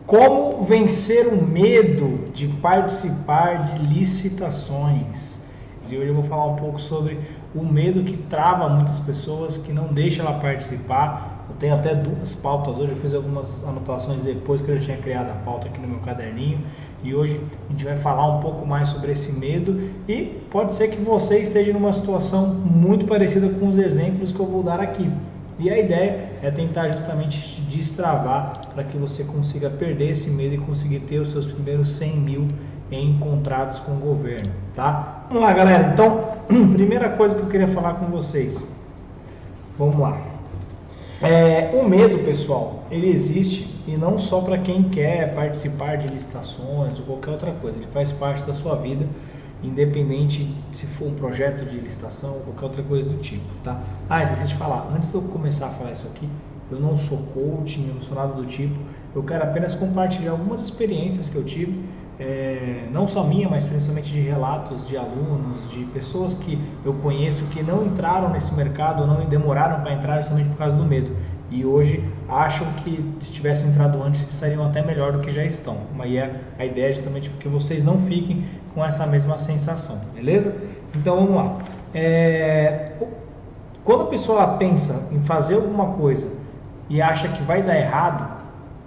Como vencer o medo de participar de licitações? E hoje eu vou falar um pouco sobre o medo que trava muitas pessoas, que não deixa ela participar. Eu tenho até duas pautas hoje, eu fiz algumas anotações depois que eu já tinha criado a pauta aqui no meu caderninho. E hoje a gente vai falar um pouco mais sobre esse medo e pode ser que você esteja numa situação muito parecida com os exemplos que eu vou dar aqui. E a ideia é tentar justamente te destravar para que você consiga perder esse medo e conseguir ter os seus primeiros 100 mil em contratos com o governo, tá? Vamos lá, galera. Então, primeira coisa que eu queria falar com vocês. Vamos lá. O medo, pessoal, ele existe e não só para quem quer participar de licitações ou qualquer outra coisa. Ele faz parte da sua vida, independente se for um projeto de licitação ou qualquer outra coisa do tipo, tá? Esqueci de falar, antes de eu começar a falar isso aqui, eu não sou coaching, eu não sou nada do tipo, eu quero apenas compartilhar algumas experiências que eu tive, não só minha, mas principalmente de relatos de alunos, de pessoas que eu conheço que não entraram nesse mercado, não demoraram para entrar justamente por causa do medo. E hoje acham que se tivessem entrado antes estariam até melhor do que já estão. Mas a ideia é justamente porque vocês não fiquem com essa mesma sensação, beleza? Então vamos lá. Quando a pessoa pensa em fazer alguma coisa e acha que vai dar errado,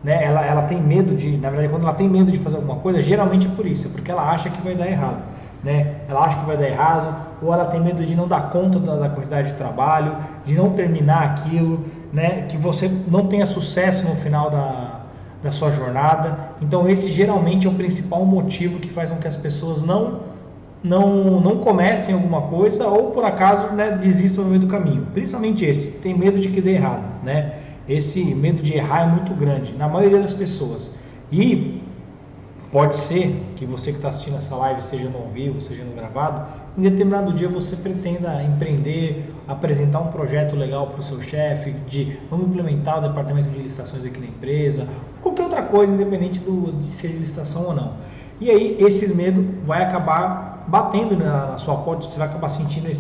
né, ela tem medo na verdade, quando ela tem medo de fazer alguma coisa, geralmente é por isso, é porque ela acha que vai dar errado, né? Ela acha que vai dar errado, ou ela tem medo de não dar conta da quantidade de trabalho, de não terminar aquilo, né? Que você não tenha sucesso no final da sua jornada. Então esse geralmente é o principal motivo que faz com que as pessoas não comecem alguma coisa ou por acaso, né, desistam no meio do caminho. Principalmente esse, tem medo de que dê errado, né? Esse medo de errar é muito grande na maioria das pessoas. E pode ser que você que está assistindo essa live, seja no ao vivo, seja no gravado, em determinado dia você pretenda empreender, apresentar um projeto legal para o seu chefe, de vamos implementar o departamento de licitações aqui na empresa, qualquer outra coisa, independente de ser de licitação ou não. E aí, esses medos vai acabar batendo na sua porta, você vai acabar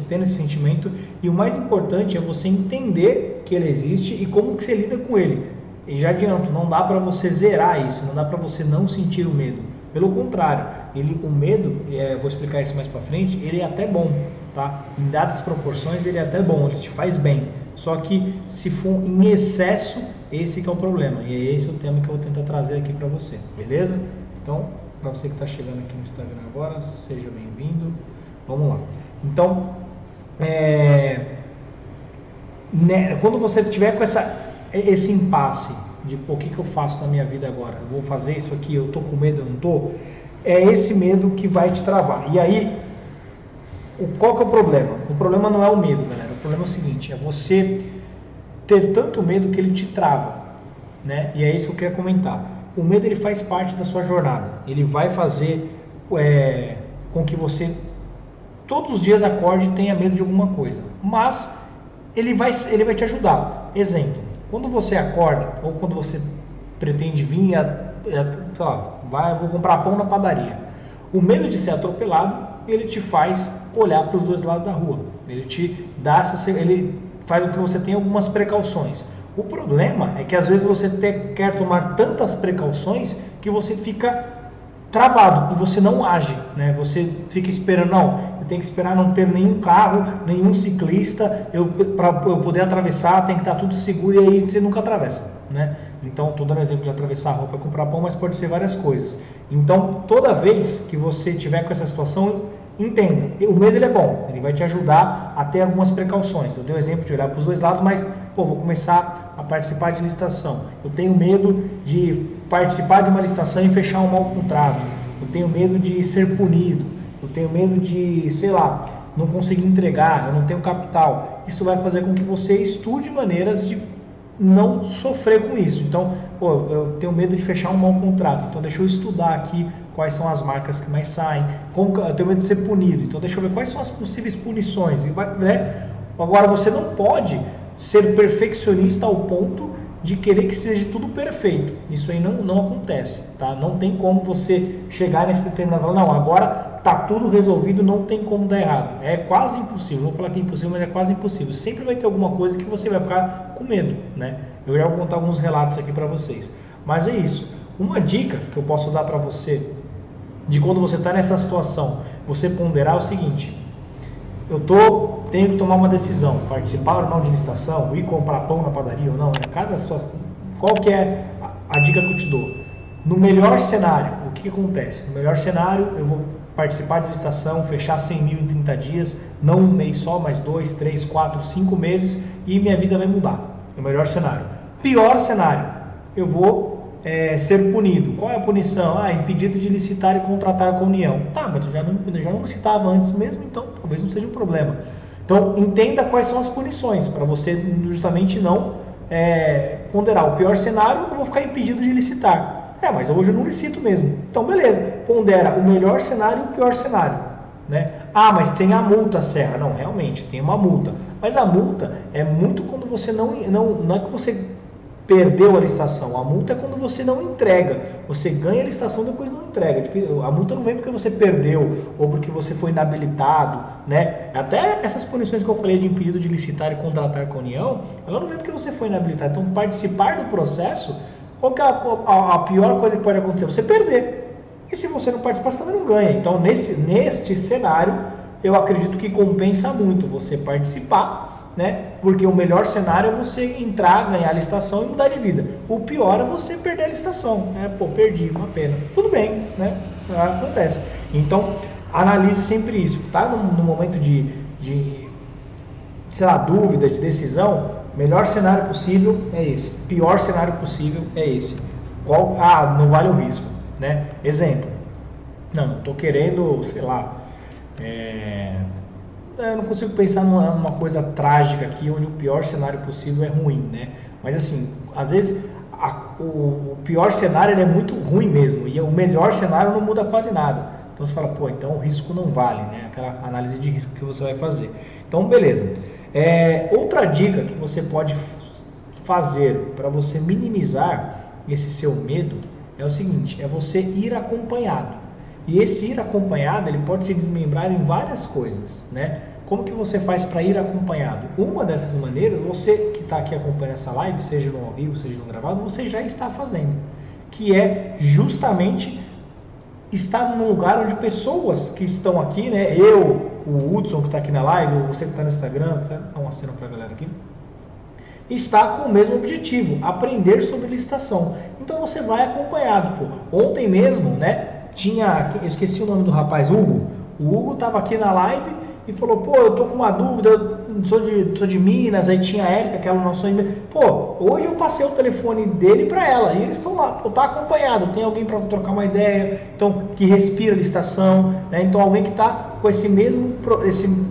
tendo esse sentimento, e o mais importante é você entender que ele existe e como que você lida com ele. E já adianto, não dá para você zerar isso, não dá para você não sentir o medo. Pelo contrário, o medo, vou explicar isso mais para frente, ele é até bom, tá? Em dadas proporções ele é até bom, ele te faz bem. Só que se for em excesso, esse que é o problema. E é esse o tema que eu vou tentar trazer aqui para você, beleza? Então, para você que está chegando aqui no Instagram agora, seja bem-vindo. Vamos lá. Então, quando você tiver com esse impasse de o que eu faço na minha vida agora? Eu vou fazer isso aqui, eu tô com medo, eu não tô? É esse medo que vai te travar. E aí, qual que é o problema? O problema não é o medo, galera. O problema é o seguinte, é você ter tanto medo que ele te trava, né? E é isso que eu quero comentar. O medo, ele faz parte da sua jornada. Ele vai fazer com que você todos os dias acorde e tenha medo de alguma coisa. Mas ele vai te ajudar. Exemplo, quando você acorda ou quando você pretende vir, vou comprar pão na padaria. O medo de ser atropelado, ele te faz olhar para os dois lados da rua. Ele te dá ele faz com que você tenha algumas precauções. O problema é que às vezes você quer tomar tantas precauções que você fica travado e você não age, né? Você fica esperando, eu tenho que esperar não ter nenhum carro, nenhum ciclista, para eu poder atravessar tem que estar tudo seguro, e aí você nunca atravessa, né? Então, estou dando exemplo de atravessar a rua para comprar pão, mas pode ser várias coisas. Então, toda vez que você tiver com essa situação, entenda, o medo ele é bom, ele vai te ajudar a ter algumas precauções. Eu dei o exemplo de olhar para os dois lados, mas vou começar a participar de licitação. Eu tenho medo de participar de uma licitação e fechar um mau contrato. Eu tenho medo de ser punido. Eu tenho medo de, não conseguir entregar, eu não tenho capital. Isso vai fazer com que você estude maneiras de não sofrer com isso. Então, eu tenho medo de fechar um mau contrato, então deixa eu estudar aqui quais são as marcas que mais saem. Eu tenho medo de ser punido, então deixa eu ver quais são as possíveis punições. Agora, você não pode ser perfeccionista ao ponto de querer que seja tudo perfeito. Isso aí não acontece, tá? Não tem como você chegar nesse determinado, agora tá tudo resolvido, não tem como dar errado. É quase impossível, não vou falar que é impossível, mas é quase impossível. Sempre vai ter alguma coisa que você vai ficar com medo, né? Eu já vou contar alguns relatos aqui para vocês. Mas é isso. Uma dica que eu posso dar para você, de quando você está nessa situação, você ponderar é o seguinte: tenho que tomar uma decisão, participar ou não de licitação, ir comprar pão na padaria ou não, cada situação, qual que é a dica que eu te dou? No melhor cenário, o que acontece? No melhor cenário, eu vou participar de licitação, fechar 100 mil em 30 dias, não um mês só, mas 2, 3, 4, 5 meses, e minha vida vai mudar. É o melhor cenário. Pior cenário, eu vou ser punido. Qual é a punição? Impedido de licitar e contratar com a União. Tá, mas eu já não licitava antes mesmo, então talvez não seja um problema. Então, entenda quais são as punições, para você justamente não ponderar. O pior cenário, eu vou ficar impedido de licitar. Mas hoje eu não licito mesmo. Então, beleza. Pondera o melhor cenário e o pior cenário, né? Mas tem a multa, Serra. Não, realmente, tem uma multa. Mas a multa é muito quando você não é que você perdeu a licitação. A multa é quando você não entrega. Você ganha a licitação, depois não entrega. A multa não vem porque você perdeu ou porque você foi inabilitado, né? Até essas punições que eu falei de impedido de licitar e contratar com a União, ela não vem porque você foi inabilitado. Então, participar do processo, qual que é a pior coisa que pode acontecer? Você perder. E se você não participar, você também não ganha. Então, neste cenário, eu acredito que compensa muito você participar, né? Porque o melhor cenário é você entrar, ganhar a licitação e mudar de vida. O pior é você perder a licitação, né? Perdi, uma pena. Tudo bem, né? Acontece. Então, analise sempre isso, tá? No momento de sei lá, dúvida, de decisão, melhor cenário possível é esse. Pior cenário possível é esse. Não vale o risco, né? Exemplo. Não, estou querendo, sei lá, eu não consigo pensar numa coisa trágica aqui, onde o pior cenário possível é ruim, né? Mas assim, às vezes o pior cenário ele é muito ruim mesmo, e o melhor cenário não muda quase nada. Então você fala, então o risco não vale, né? Aquela análise de risco que você vai fazer. Então, beleza. Outra dica que você pode fazer para você minimizar esse seu medo é o seguinte: é você ir acompanhado. E esse ir acompanhado, ele pode se desmembrar em várias coisas, né? Como que você faz para ir acompanhado? Uma dessas maneiras, você que está aqui acompanhando essa live, seja no ao vivo, seja no gravado, você já está fazendo, que é justamente estar num lugar onde pessoas que estão aqui, né? O Hudson que está aqui na live, ou você que está no Instagram, dá uma cena para a galera aqui, está com o mesmo objetivo, aprender sobre licitação. Então você vai acompanhado. Ontem mesmo, né? Eu esqueci o nome do rapaz, Hugo. O Hugo estava aqui na live e falou, eu tô com uma dúvida, eu sou de Minas, aí tinha a Érica, que era o nosso amigo. Hoje eu passei o telefone dele para ela, e eles estão lá, tá acompanhado, tem alguém para trocar uma ideia, então, que respira a licitação, né? Então alguém que está com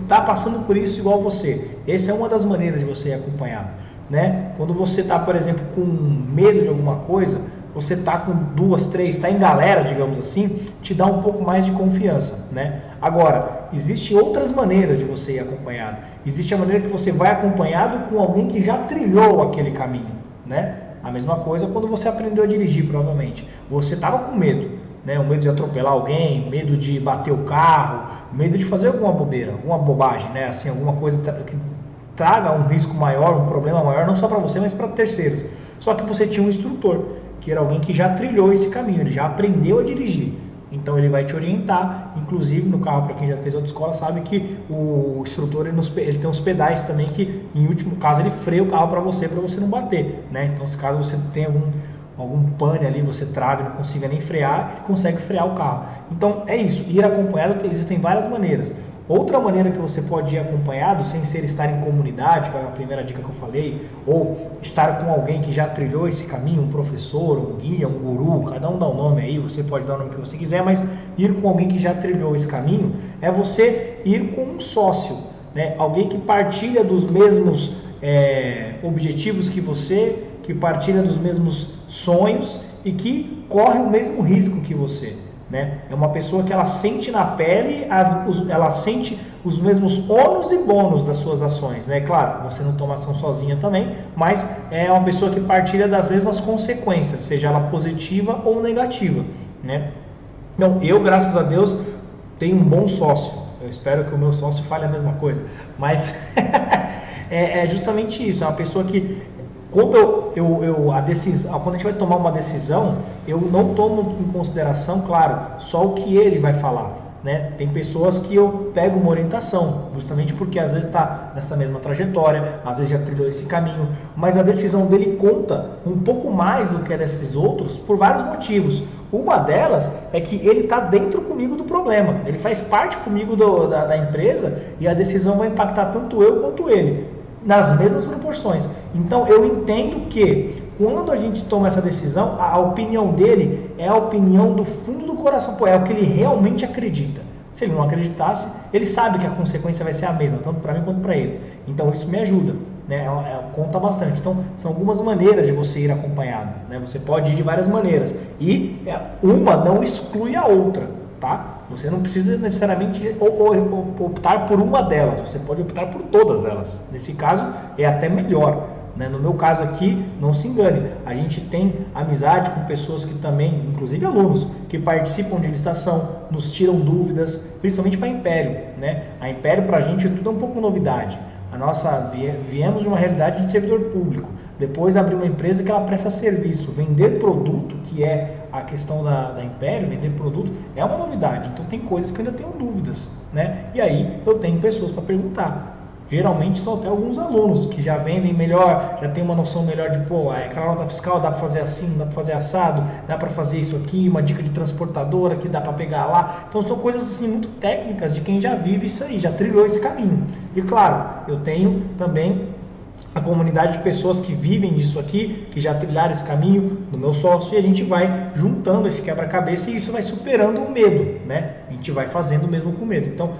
tá passando por isso igual você. Essa é uma das maneiras de você ir acompanhado, né? Quando você está, por exemplo, com medo de alguma coisa, você está com 2, 3, está em galera, digamos assim, te dá um pouco mais de confiança, né? Agora, existem outras maneiras de você ir acompanhado. Existe a maneira que você vai acompanhado com alguém que já trilhou aquele caminho, né? A mesma coisa quando você aprendeu a dirigir, provavelmente. Você estava com medo, né? O medo de atropelar alguém, medo de bater o carro, medo de fazer alguma bobeira, alguma bobagem, né? Assim, alguma coisa que traga um risco maior, um problema maior, não só para você, mas para terceiros. Só que você tinha um instrutor, que era alguém que já trilhou esse caminho, ele já aprendeu a dirigir. Então ele vai te orientar, inclusive no carro, para quem já fez autoescola, sabe que o instrutor ele tem uns pedais também que, em último caso, ele freia o carro para você não bater, né? Então, se caso você tenha algum pane ali, você trava e não consiga nem frear, ele consegue frear o carro. Então é isso, ir acompanhado existem várias maneiras. Outra maneira que você pode ir acompanhado, sem ser estar em comunidade, que é a primeira dica que eu falei, ou estar com alguém que já trilhou esse caminho, um professor, um guia, um guru, cada um dá um nome aí, você pode dar o nome que você quiser, mas ir com alguém que já trilhou esse caminho é você ir com um sócio, né? Alguém que partilha dos mesmos objetivos que você, que partilha dos mesmos sonhos e que corre o mesmo risco que você. Né? É uma pessoa que ela sente na pele, ela sente os mesmos ônus e bônus das suas ações, né? Claro, você não toma ação sozinha também, mas é uma pessoa que partilha das mesmas consequências, seja ela positiva ou negativa, né? Então, eu, graças a Deus, tenho um bom sócio. Eu espero que o meu sócio fale a mesma coisa, mas é justamente isso. É uma pessoa que quando a gente vai tomar uma decisão, eu não tomo em consideração, claro, só o que ele vai falar. Né? Tem pessoas que eu pego uma orientação, justamente porque às vezes está nessa mesma trajetória, às vezes já trilhou esse caminho, mas a decisão dele conta um pouco mais do que a desses outros por vários motivos. Uma delas é que ele está dentro comigo do problema, ele faz parte comigo da empresa e a decisão vai impactar tanto eu quanto ele, nas mesmas proporções. Então eu entendo que quando a gente toma essa decisão, a opinião dele é a opinião do fundo do coração, pô, é o que ele realmente acredita. Se ele não acreditasse, ele sabe que a consequência vai ser a mesma, tanto para mim quanto para ele. Então isso me ajuda, né? Conta bastante. Então são algumas maneiras de você ir acompanhado, né? Você pode ir de várias maneiras e uma não exclui a outra, tá? Você não precisa necessariamente optar por uma delas, você pode optar por todas elas. Nesse caso é até melhor. No meu caso aqui, não se engane, a gente tem amizade com pessoas que também, inclusive alunos, que participam de licitação, nos tiram dúvidas, principalmente para a Império. Né? A Império para a gente tudo é um pouco novidade. Viemos de uma realidade de servidor público, depois abrir uma empresa que ela presta serviço, vender produto, que é a questão da Império, vender produto, é uma novidade. Então tem coisas que eu ainda tenho dúvidas. Né? E aí eu tenho pessoas para perguntar. Geralmente são até alguns alunos que já vendem melhor, já tem uma noção melhor de, pô, aquela nota fiscal dá para fazer assim, dá para fazer assado, dá para fazer isso aqui, uma dica de transportadora que dá para pegar lá. Então são coisas assim muito técnicas de quem já vive isso aí, já trilhou esse caminho. E claro, eu tenho também a comunidade de pessoas que vivem disso aqui, que já trilharam esse caminho do meu sócio, e a gente vai juntando esse quebra-cabeça e isso vai superando o medo, né? A gente vai fazendo mesmo com medo. Então,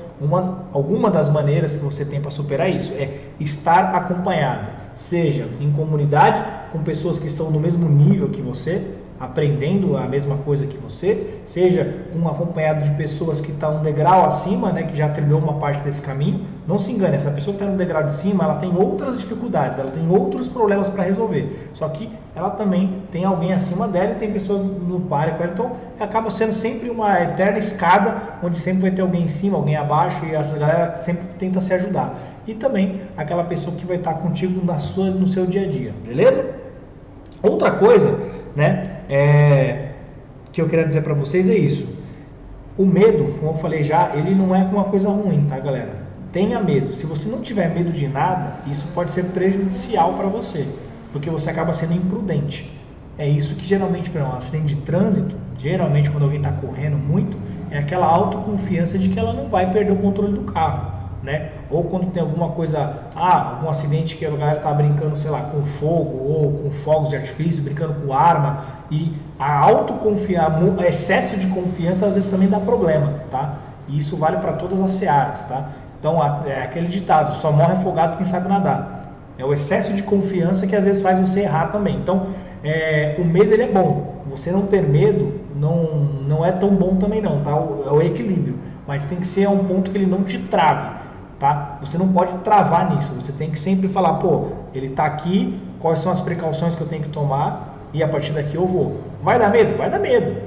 alguma das maneiras que você tem para superar isso é estar acompanhado, seja em comunidade, com pessoas que estão no mesmo nível que você, aprendendo a mesma coisa que você, seja acompanhado de pessoas que estão um degrau acima, né, que já trilhou uma parte desse caminho. Não se engane, essa pessoa que está no degrau de cima, ela tem outras dificuldades, ela tem outros problemas para resolver, só que ela também tem alguém acima dela e tem pessoas no páreo com ela, então acaba sendo sempre uma eterna escada, onde sempre vai ter alguém em cima, alguém abaixo, e essa galera sempre tenta se ajudar. E também aquela pessoa que vai estar contigo no seu dia a dia, beleza? Outra coisa, né, que eu queria dizer para vocês é isso. O medo, como eu falei já, ele não é uma coisa ruim, tá, galera? Tenha medo. Se você não tiver medo de nada, isso pode ser prejudicial para você, porque você acaba sendo imprudente. É isso que geralmente, para um acidente de trânsito, geralmente quando alguém está correndo muito, é aquela autoconfiança de que ela não vai perder o controle do carro, né? Ou quando tem alguma coisa, algum acidente que a galera está brincando, sei lá, com fogo ou com fogos de artifício, brincando com arma, e a autoconfiança, o excesso de confiança às vezes também dá problema, tá? E isso vale para todas as searas, tá? Então é aquele ditado, só morre afogado quem sabe nadar. É o excesso de confiança que às vezes faz você errar também. Então o medo ele é bom, você não ter medo não é tão bom também não, tá? É o equilíbrio, mas tem que ser a um ponto que ele não te trave. Tá? Você não pode travar nisso, você tem que sempre falar, pô, ele está aqui, quais são as precauções que eu tenho que tomar e a partir daqui eu vou. Vai dar medo? Vai dar medo.